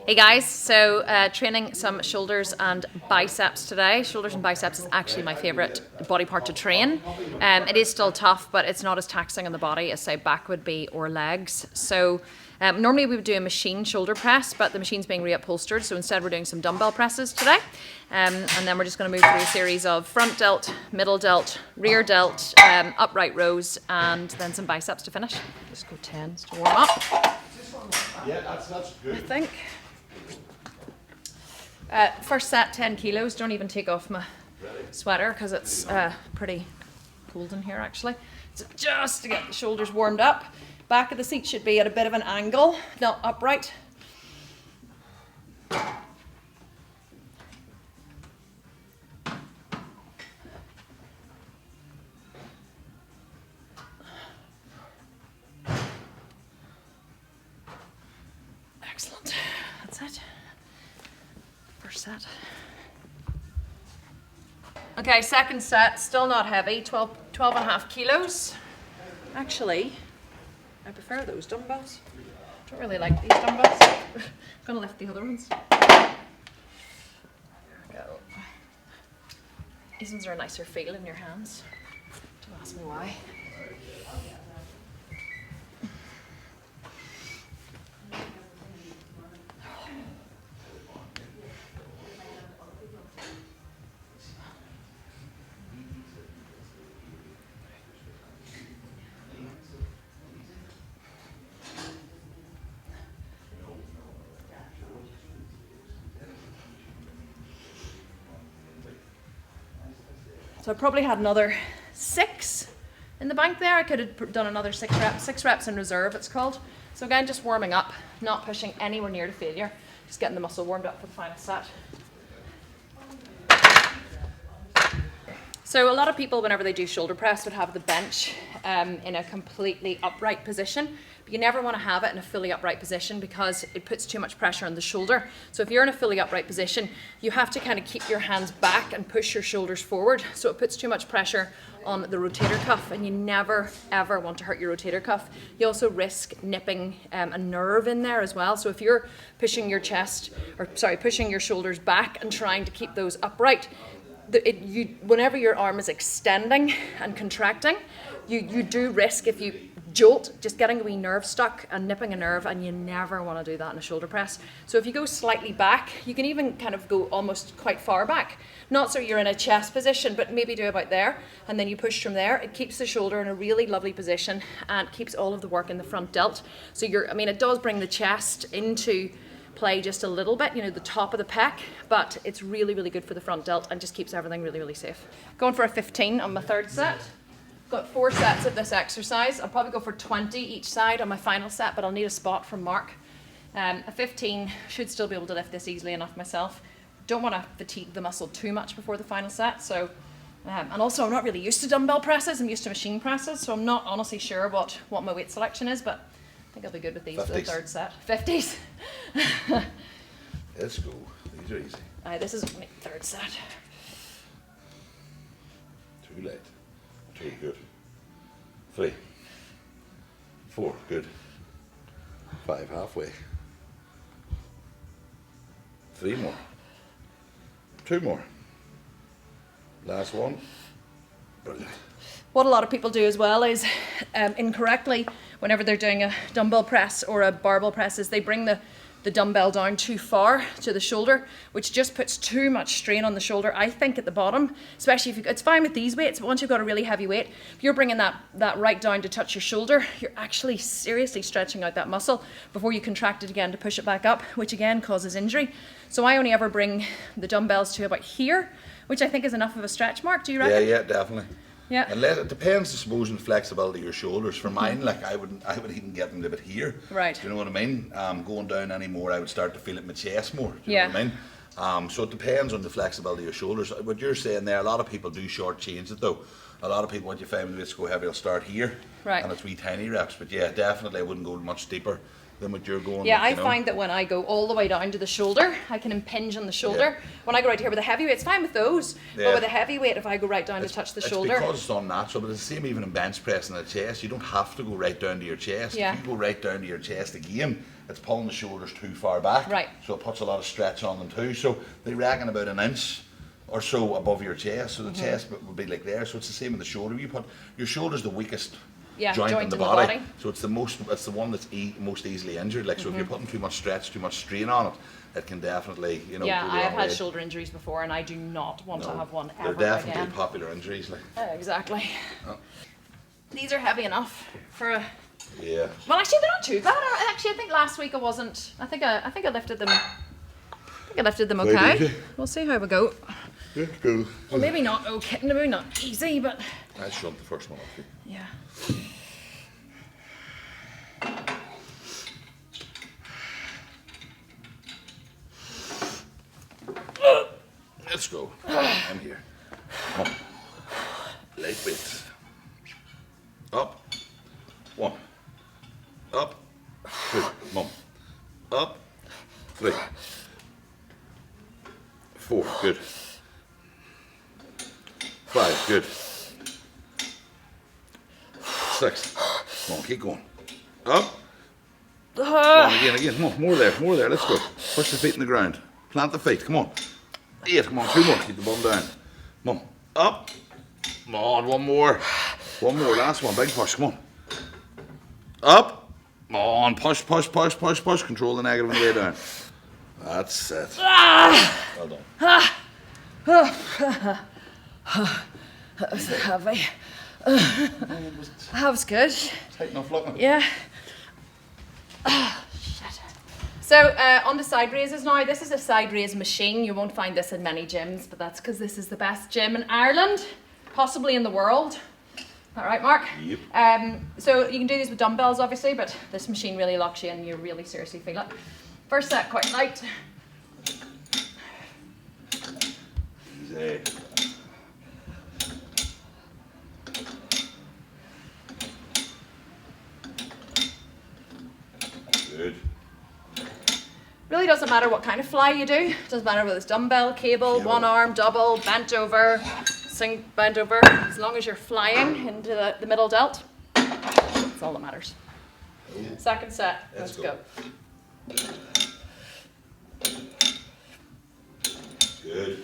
Hey guys, so training some shoulders and biceps today. Shoulders and biceps is actually my favourite body part to train. It is still tough, but it's not as taxing on the body as say back would be or legs. So normally we would do a machine shoulder press, but the machine's being reupholstered, so instead we're doing some dumbbell presses today. And then we're just going to move through a series of front delt, middle delt, rear delt, upright rows, and then some biceps to finish. Just go 10s to warm up. Yeah, that's good. I think. First set, 10 kilos. Don't even take off my sweater because it's pretty cold in here actually. So just to get the shoulders warmed up. Back of the seat should be at a bit of an angle, not upright. Excellent. That's it. First set. Okay, second set, still not heavy, 12 and a half kilos. Actually, I prefer those dumbbells. Don't really like these dumbbells. I'm gonna lift the other ones. There we go. These ones are a nicer feel in your hands. Don't ask me why. So I probably had another 6 in the bank there. I could have done another 6 reps. 6 reps in reserve, it's called. So again, just warming up, not pushing anywhere near to failure. Just getting the muscle warmed up for the final set. So a lot of people, whenever they do shoulder press, would have the bench in a completely upright position. But you never want to have it in a fully upright position because it puts too much pressure on the shoulder. So if you're in a fully upright position, you have to kind of keep your hands back and push your shoulders forward. So it puts too much pressure on the rotator cuff, and you never ever want to hurt your rotator cuff. You also risk nipping a nerve in there as well. So if you're pushing your pushing your shoulders back and trying to keep those upright, whenever your arm is extending and contracting, you do risk, if you jolt, just getting a wee nerve stuck and nipping a nerve, and you never want to do that in a shoulder press. So if you go slightly back, you can even kind of go almost quite far back. Not so you're in a chest position, but maybe do about there, and then you push from there. It keeps the shoulder in a really lovely position and keeps all of the work in the front delt. So it does bring the chest into play just a little bit, the top of the pec, but it's really, really good for the front delt and just keeps everything really, really safe. Going for a 15 on my third set. Got 4 sets of this exercise. I'll probably go for 20 each side on my final set, but I'll need a spot from Mark. A 15, should still be able to lift this easily enough myself. Don't want to fatigue the muscle too much before the final set. So, and also I'm not really used to dumbbell presses. I'm used to machine presses, so I'm not honestly sure what my weight selection is, but I think I'll be good with these 50s. for the third set. 50s. Let's go. These are easy. This is my third set. Too late. 2, good. 3, 4, good. 5, halfway. 3 more. 2 more. Last one. Brilliant. What a lot of people do as well is incorrectly, whenever they're doing a dumbbell press or a barbell press, is they bring the dumbbell down too far to the shoulder, which just puts too much strain on the shoulder, I think, at the bottom. Especially if it's fine with these weights, but once you've got a really heavy weight, if you're bringing that right down to touch your shoulder, you're actually seriously stretching out that muscle before you contract it again to push it back up, which again causes injury. So I only ever bring the dumbbells to about here, which I think is enough of a stretch, Mark. Do you reckon? Yeah, definitely. Yeah. Unless it depends, I suppose, on the flexibility of your shoulders. For mine, like I would even get them a bit here. Right. Do you know what I mean? Going down any more, I would start to feel it in my chest more. Do you know what I mean? So it depends on the flexibility of your shoulders. What you're saying there, a lot of people do short change it though. a lot of people, what you find with weights go heavy, will start here, Right. and it's wee tiny reps. But yeah, definitely I wouldn't go much deeper than what you're going. Yeah, with, I you know. find that when I go all the way down to the shoulder, I can impinge on the shoulder. Yeah. When I go right here with a heavy weight, it's fine with those. Yeah. But with a heavy weight, if I go right down to touch the shoulder. It's because it's unnatural, but it's the same even in bench press in the chest. You don't have to go right down to your chest. Yeah. If you go right down to your chest again, it's pulling the shoulders too far back. Right. So it puts a lot of stretch on them too. So they reckon about an inch or so above your chest. So the chest would be like there. So it's the same with the shoulder. You put your shoulder's the weakest joint in the body. So it's the one that's most easily injured. Like so, if you're putting too much stretch, too much strain on it, it can definitely, you know. Yeah, go the I have wrong had way. shoulder injuries before, and I do not want to have one ever They're definitely again. popular injuries. Like. Exactly. Oh. These are heavy enough for a. Yeah. Well, actually, they're not too bad. Actually, I think last week I wasn't. I think I lifted them. Okay. did you? We'll see how we go. Yeah, go. Well, maybe not okay. Maybe not easy, but I shrunk the first one off you. yeah. Let's go. I'm here. Come on. Light weights. Up. 1. Up. 2. Come on. Up. 3. 4. Good. 5. Good. 6. Come on, keep going. Up. Come on, again. Come on, more there. Let's go. Push the feet in the ground. Plant the feet. Come on. 8. Come on, 2 more. Keep the bum down. Come on. Up. Come on, 1 more. 1 more. Last one. Big push. Come on. Up. Come on. Push. Control the negative on the way down. That's it. Well done. That was heavy. That was good. Tight enough looking. Yeah. Shit. So on the side raises now, this is a side raise machine. You won't find this in many gyms, but that's because this is the best gym in Ireland, possibly in the world. All right, Mark? Yep. So you can do these with dumbbells, obviously, but this machine really locks you in. You really seriously feel it. First set, quite light. Easy. Good. Really doesn't matter what kind of fly you do. Doesn't matter whether it's dumbbell, cable, one arm, double, bent over, bent over. As long as you're flying into the middle delt, that's all that matters. Yeah. Second set, let's go. Good.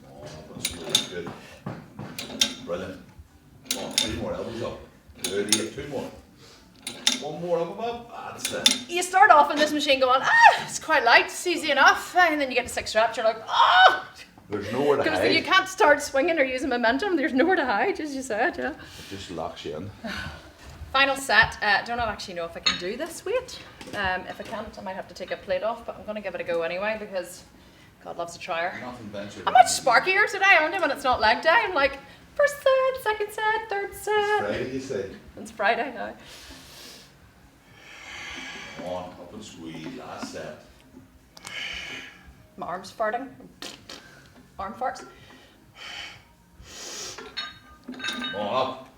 Oh, that's good. Brilliant. Come on, 3 more elbows up. Good, 2 more. 1 more up above. That's it. You start off on this machine going, it's quite light, it's easy enough. And then you get to 6 reps, you're like, There's nowhere to Because hide. you can't start swinging or using momentum. There's nowhere to hide, as you said, yeah. It just locks you in. Final set. Don't actually know if I can do this weight. If I can't, I might have to take a plate off, but I'm going to give it a go anyway because God loves a trier. Nothing ventured. I'm much sparkier today, aren't I, when it's not leg day? I'm like, first set, second set, third set. It's Friday, you say. It's Friday now. Come on, up and squeeze. Last set. My arm's farting. Arm farts. Come on, up.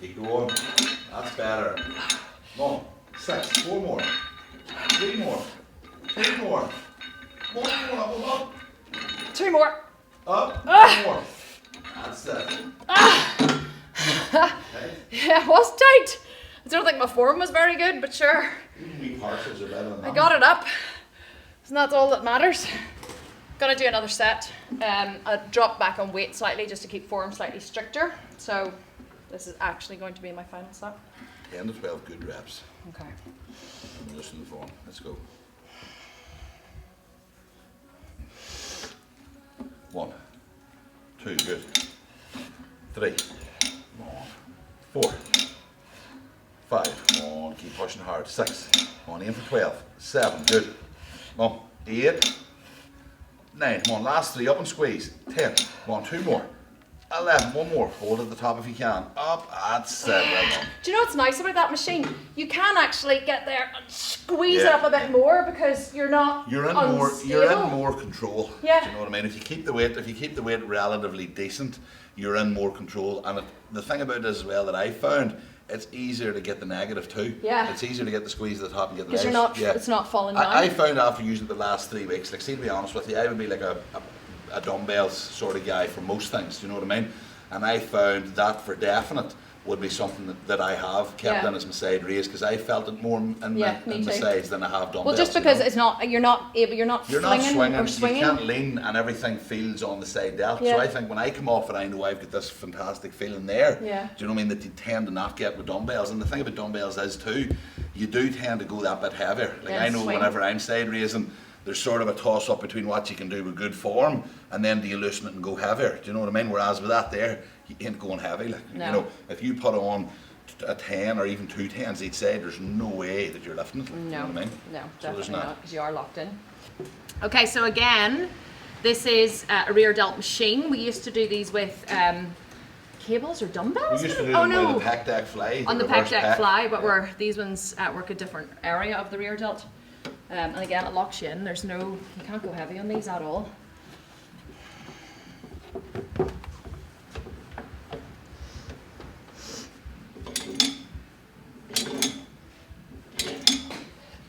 Keep going. That's better. Come on. 6. 4 more. 3 more. 2 more. 1 more. Up. 2 more. Up. 1 more. That's it. Okay. Yeah, it was tight. I don't think my form was very good, but sure. Even wee partials are better than that. I got it up. And that's all that matters. Gonna do another set. I drop back on weight slightly just to keep form slightly stricter. So this is actually going to be my final set. 10 to 12 good reps. Okay. Listen to the phone. Let's go. 1, 2, good. 3, come on. 4, 5, come on, keep pushing hard. 6, come on, aim for 12. 7, good. Come on, 8, 9, come on, last 3, up and squeeze. 10, come on, 2 more. 11. One more. Hold at the top if you can. Up. That's it. Well done. Do you know what's nice about that machine? You can actually get there and squeeze it Yeah. up a bit more because you're not You're in unstable. more control. Yeah. Do you know what I mean? If you keep the weight relatively decent, you're in more control. And the thing about it as well that I found, it's easier to get the negative too. Yeah. It's easier to get the squeeze at the top and get the Because negative. you're not, it's not falling down. I found after using it the last 3 weeks, like, see, to be honest with you, I would be like a dumbbells sort of guy for most things, do you know what I mean? And I found that for definite would be something that I have kept in as my side raise, because I felt it more in my sides than I have dumbbells. Well, just because it's not, you're not swinging, or swinging. You can't lean and everything feels on the side delt. Yeah. So I think when I come off it, I know I've got this fantastic feeling there. Yeah. Do you know what I mean? That you tend to not get with dumbbells. And the thing about dumbbells is too, you do tend to go that bit heavier. Like, I know swing. whenever I'm side raising, there's sort of a toss up between what you can do with good form and then do you loosen it and go heavier. Do you know what I mean? Whereas with that there, you ain't going heavy. Like, No. you know, if you put on a 10 or even 2 10s each side, there's no way that you're lifting it. Like, No, you know what I mean? no, So there's definitely not. not, because you are locked in. Okay, so again, this is a rear delt machine. We used to do these with cables or dumbbells. We used to do oh them no, with the pec deck fly. on the reverse pec deck fly, but Yeah. these ones work a different area of the rear delt. And again, it locks you in. There's no, you can't go heavy on these at all.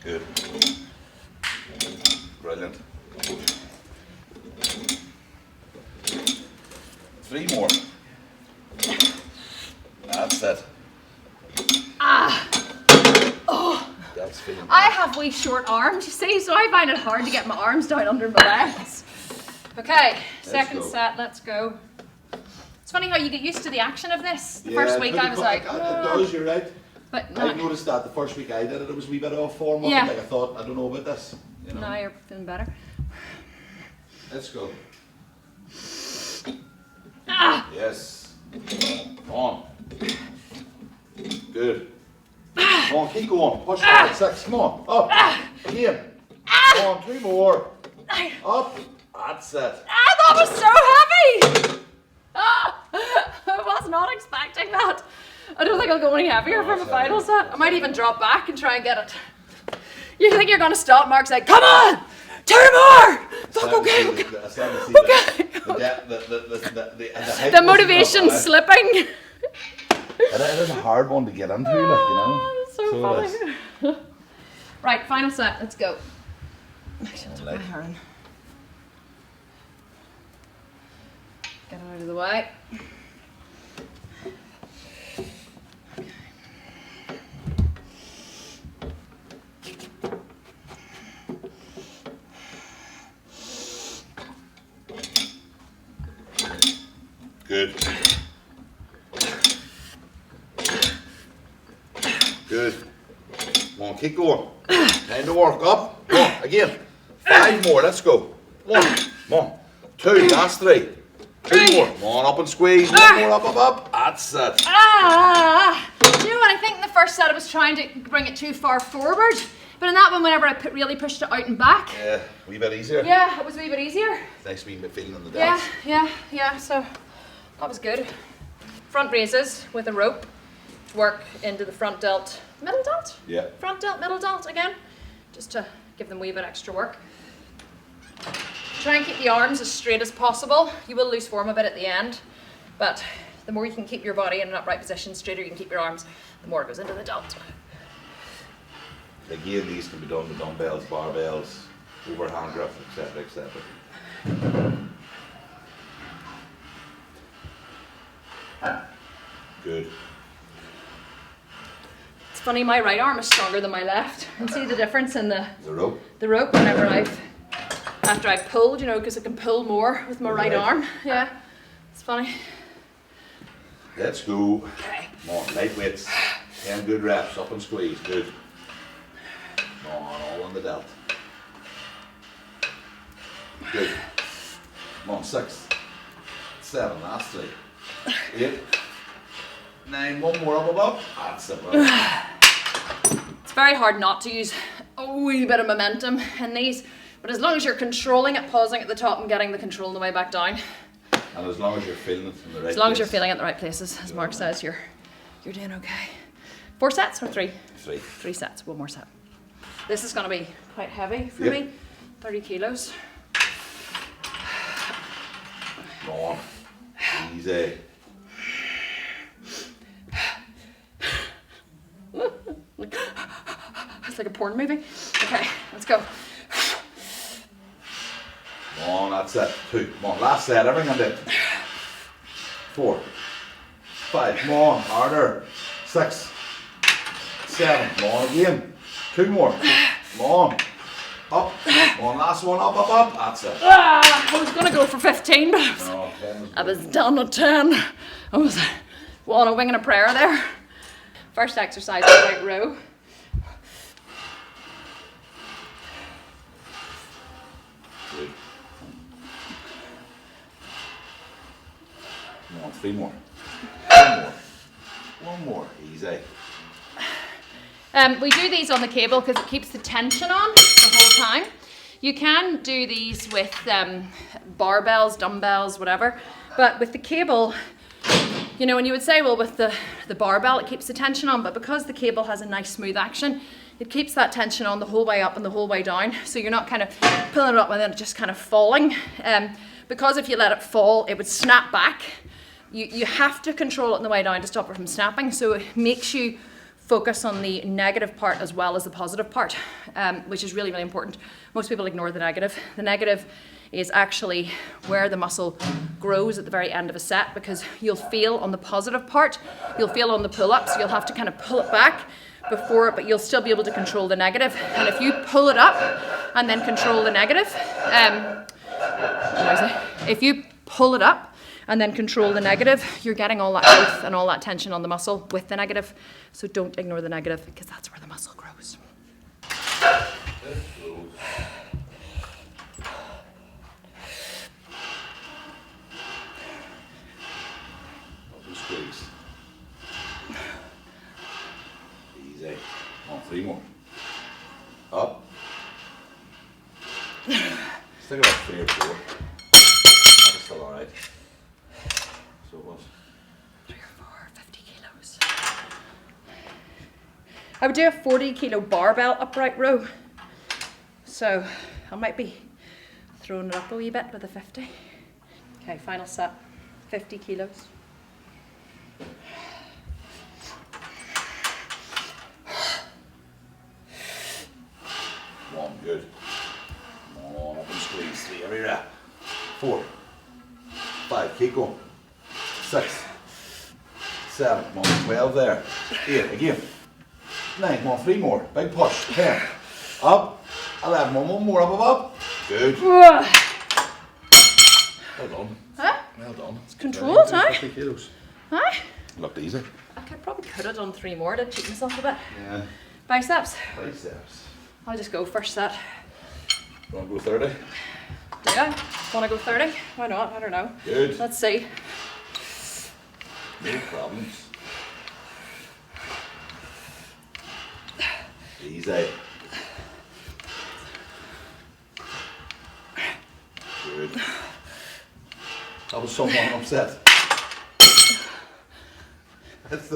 Good. Brilliant. 3 more. That's it. That's feeling I have wee short arms, you see, so I find it hard to get my arms down under my legs. Okay, second go. set, let's go. It's funny how you get used to the action of this. The Yeah, first week I was like, it does, you're right. but I now, noticed that the first week I did it, it was a wee bit off form. Wasn't Yeah. it? Like, I thought, I don't know about this. You know? now you're feeling better. Let's go. Yes. Come on. Good. Come on, keep going. Push hard. 6. Come on. Up. Again. Come on, 2 more. Up. That's it. That was so heavy! I was not expecting that. I don't think I'll go any heavier No, for my it's final heavy. set. I might even drop back and try and get it. You think you're gonna stop? Mark's like, come on! 2 more! Fuck, okay, okay. The motivation's slipping. It is a hard one to get into, like, you know. Oh, that's so it is. funny. Right, final set. Let's go. Actually, I'll tuck my Right. hair in. Get it out of the way. Good. Good. Come on, keep going. Time to work up. Come on, again. 5 more, let's go. 1, come on. 2, last 3. 2 more. Come on, up and squeeze. 1 more, up. That's it. Do you know what? I think in the first set I was trying to bring it too far forward, but in that one, whenever I really pushed it out and back, Yeah, a wee bit easier. yeah, it was a wee bit easier. Nice wee bit feeling in the Yeah, delt. yeah, so that was good. Front raises with a rope, work into the front delt, middle delt? Yeah. Front delt, middle delt again, just to give them a wee bit extra work. Try and keep the arms as straight as possible. You will lose form a bit at the end, but the more you can keep your body in an upright position, straighter you can keep your arms, the more it goes into the delt. Again, these can be done with dumbbells, barbells, overhand grip, etc., etc. Good. It's funny, my right arm is stronger than my left. You can see the difference in the rope. whenever after I've pulled, you know, because I can pull more with my right arm. Yeah, it's funny. Let's go. Okay. Come on, light weights. 10 good reps, up and squeeze. Good. Come on, all on the delt. Good. Come on, 6, 7, last 3. 8, 9, 1 more, up. That's it. It's very hard not to use a wee bit of momentum in these, but as long as you're controlling it, pausing at the top and getting the control on the way back down, And as long as you're feeling it in the right As long as place. you're feeling it in the right places, as Mark says, you're doing okay. 4 sets or 3? 3. 3 sets, 1 more set. This is going to be quite heavy for Yep. me, 30 kilos. Come on. Easy. It's like a porn movie. Okay, let's go. Come on, that's it. 2. Come on, last set. Everything in it. 4. 5. Come on, harder. 6. 7. Come on again. 2 more. Come on. Up. Come on, last one. Up, up, up. That's it. I was going to go for 15, but No, 10 I was done at 10. I was on a wing and a prayer there. First exercise, upright row. Good. Come on, 3 more. 1 more. 1 more. Easy. We do these on the cable because it keeps the tension on the whole time. You can do these with barbells, dumbbells, whatever. But with the cable, you know, and you would say, well, with the barbell, it keeps the tension on. But because the cable has a nice smooth action, it keeps that tension on the whole way up and the whole way down. So you're not kind of pulling it up and then just kind of falling. Because if you let it fall, it would snap back. You have to control it on the way down to stop it from snapping. So it makes you focus on the negative part as well as the positive part, which is really, really important. Most people ignore the negative. The negative is actually where the muscle grows at the very end of a set, because you'll feel on the positive part, you'll feel on the pull-ups, you'll have to kind of pull it back before it, but you'll still be able to control the negative. And if you pull it up and then control the negative, if you pull it up and then control the negative, you're getting all that growth and all that tension on the muscle with the negative. So don't ignore the negative, because that's where the muscle grows. Squeeze. Easy. Come on, 3 more. Up. Stick about 3 or 4. That's still alright. So it was. 3 or 4, 50 kilos. I would do a 40 kilo barbell upright row. So I might be throwing it up a wee bit with a 50. Okay, final set, 50 kilos. Come on, good. Come on, up and squeeze. 3 every rep. 4. 5, keep going. 6. 7, come on, 12 there. 8, again. 9, come on, 3 more. Big push. 10. Up. 11, 1 more, up. Good. Well done. Huh? Well done. It's controlled, huh? 50 kilos. Huh? Looked easy. I probably could have done 3 more to cheat myself a bit. Yeah. Biceps. Biceps. I'll just go first set. You want to go 30? Do I? Want to go 30? Why not? I don't know. Good. Let's see. No problems. Easy. Good. That was someone upset. That's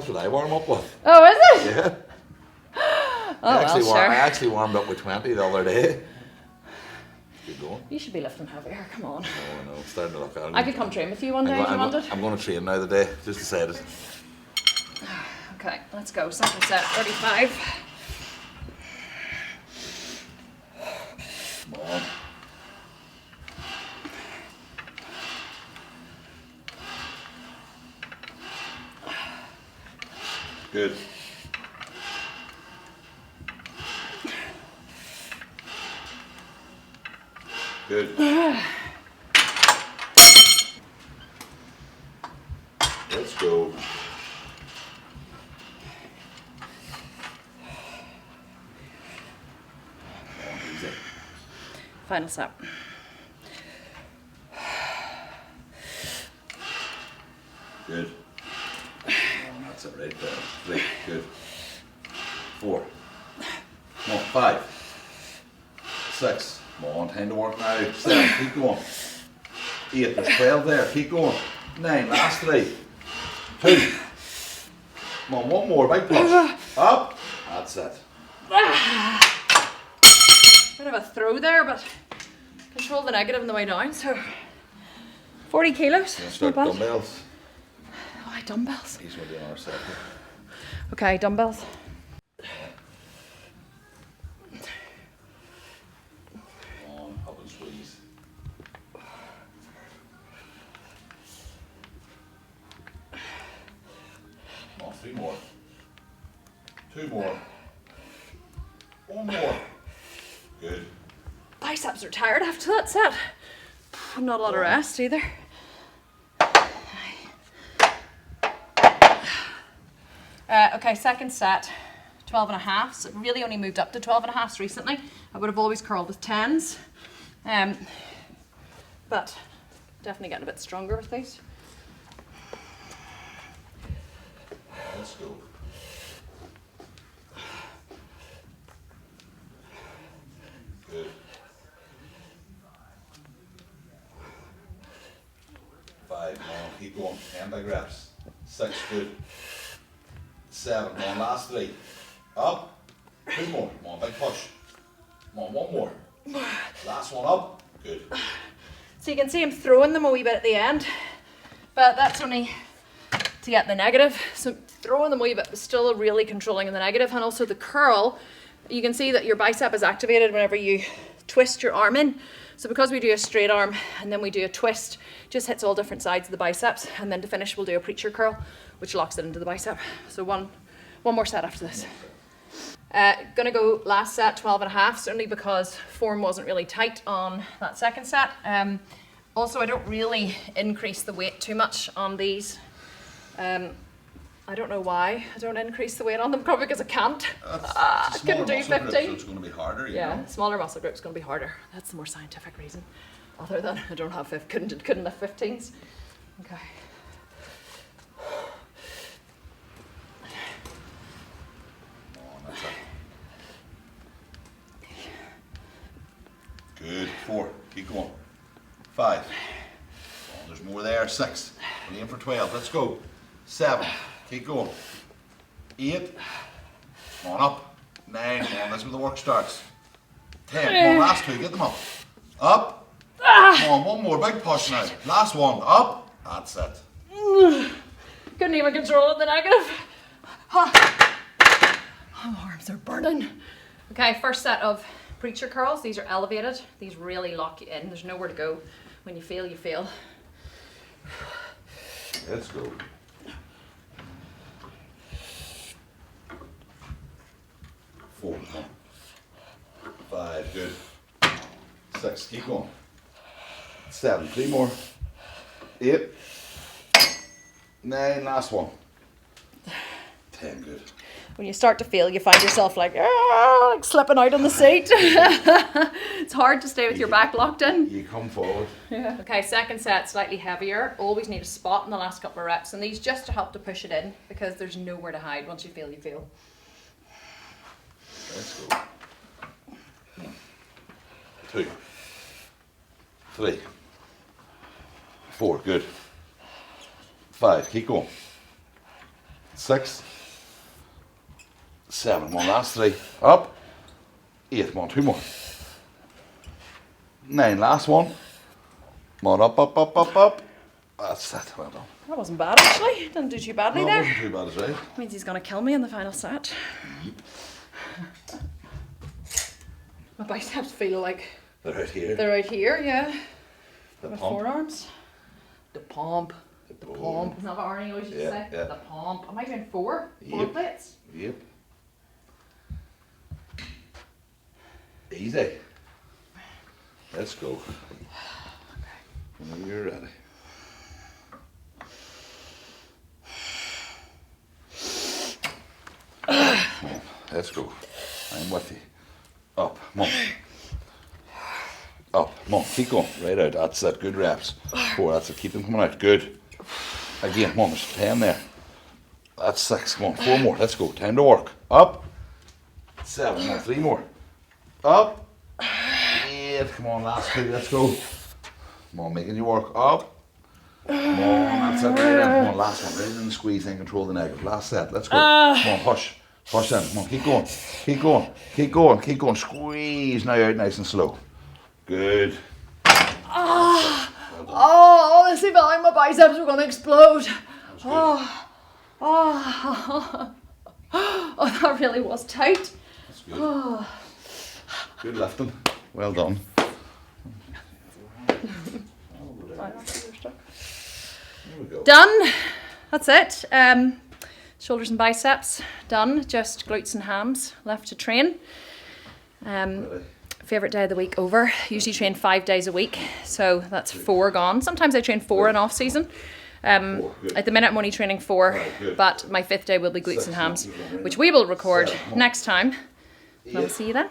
what I warm up with. Oh, is it? Yeah. Oh, sure. I actually warmed up with 20 the other day. Keep going. You should be lifting heavier, come on. Oh, no, I'm starting to look at it. I could come train with you one day if you wanted. I'm going to train now today, just decided. Okay, let's go. Second set, 35. Come on. Good. Good. Let's go. Easy. Final set. Good. That's it right there. 3. Good. 4. Come on. 5. 6. Come on. Time to work now. 7. Keep going. 8, there's 12 there, keep going. 9, last 3. 2. Come on, one more, big push. Up. That's it. Bit of a throw there, but control the negative on the way down, so 40 kilos. Let's start not bad. dumbbells. Oh, dumbbells. He's going to do another set. Okay, dumbbells. Come on, up and squeeze. Come on, 3 more. 2 more. 1 more. Good. Biceps are tired after that set. Not a lot of rest either. Okay, second set, 12 and a half. So really only moved up to 12 and a half recently. I would have always curled with 10s. But definitely getting a bit stronger with these. Let's go. Good. 5, come on, keep going. 10 big reps. 6, good. 7, come on, last 3. Up. 2 more, come on, big push. Come on, 1 more. Last one up. Good. So you can see I'm throwing them a wee bit at the end, but that's only to get the negative. So throwing them a wee bit, but still really controlling the negative. And also the curl, you can see that your bicep is activated whenever you twist your arm in. So because we do a straight arm and then we do a twist, just hits all different sides of the biceps. And then to finish, we'll do a preacher curl, which locks it into the bicep. So one more set after this. Gonna go last set, 12 and a half, only because form wasn't really tight on that second set. Also, I don't really increase the weight too much on these. I don't know why I don't increase the weight on them, probably because I can't. I couldn't do 50. So it's going to be harder, you know? Smaller muscle group's going to be harder. That's the more scientific reason. Other than I don't have couldn't lift 15s. Okay. That's it. Good. 4. Keep going. 5. Oh, there's more there. 6. We're aiming for 12. Let's go. 7. Keep going. 8. Come on up. 9. Come on. That's where the work starts. 10. Come on. Last 2. Get them up. Up. Come on. 1 more. Big push now. Last 1. Up. That's it. Couldn't even control the negative. My arms are burning. Okay, first set of preacher curls. These are elevated. These really lock you in. There's nowhere to go. When you fail, you fail. Let's go. 4. 5. Good. 6. Keep going. 7. 3 more. 8. 9. Last 1. 10. Good. When you start to fail, you find yourself like slipping out on the seat. It's hard to stay with your back locked in. You come forward. Yeah. Okay, second set, slightly heavier. Always need a spot in the last couple of reps, and these just to help to push it in because there's nowhere to hide. Once you fail, you fail. Let's go. 2. 3. 4. Good. 5. Keep going. 6. 7. Come on, last 3. Up. 8. Come on, 2 more. 9. Last 1. Come on, up, up, up, up, up. That's it. Well done. That wasn't bad actually. Didn't do too badly No, it there. wasn't too bad as well. Means he's gonna kill me in the final set. My biceps feel like They're out here. they're out here, yeah. The My pump. forearms. The pump. The Oh. pump. Isn't that what Arnie always used to say? Yeah. The pump. Am I doing 4? 4 Yep. plates? Yep. Easy. Let's go. Whenever you're ready. Come on, let's go. I'm with you. Up, come on. Up, come on, keep going. Right out, that's it. Good reps. 4, that's it. Keep them coming out. Good. Again, come on, there's 10 there. That's 6, come on, 4 more. Let's go. Time to work. Up. 7, come on, 3 more. Up. 8, come on, last 2, let's go. Come on, making you work. Up. Come on, that's it. Right in. Come on, last one. Right in the squeeze and control the negative. Last set. Let's go. Come on, push. Push in. Come on, keep going. Keep going. Keep going. Keep going. Squeeze now out nice and slow. Good. Oh, honestly, felt like my biceps were going to explode. Oh, that really was tight. That's good. Good lifting. Well done. Done. That's it. Shoulders and biceps done. Just glutes and hams left to train. Favorite day of the week over. Usually train 5 days a week, so that's 4 gone. Sometimes I train 4 in off season. At the minute I'm only training 4, but my 5th day will be glutes and hams, which we will record next time. And I'll see you then.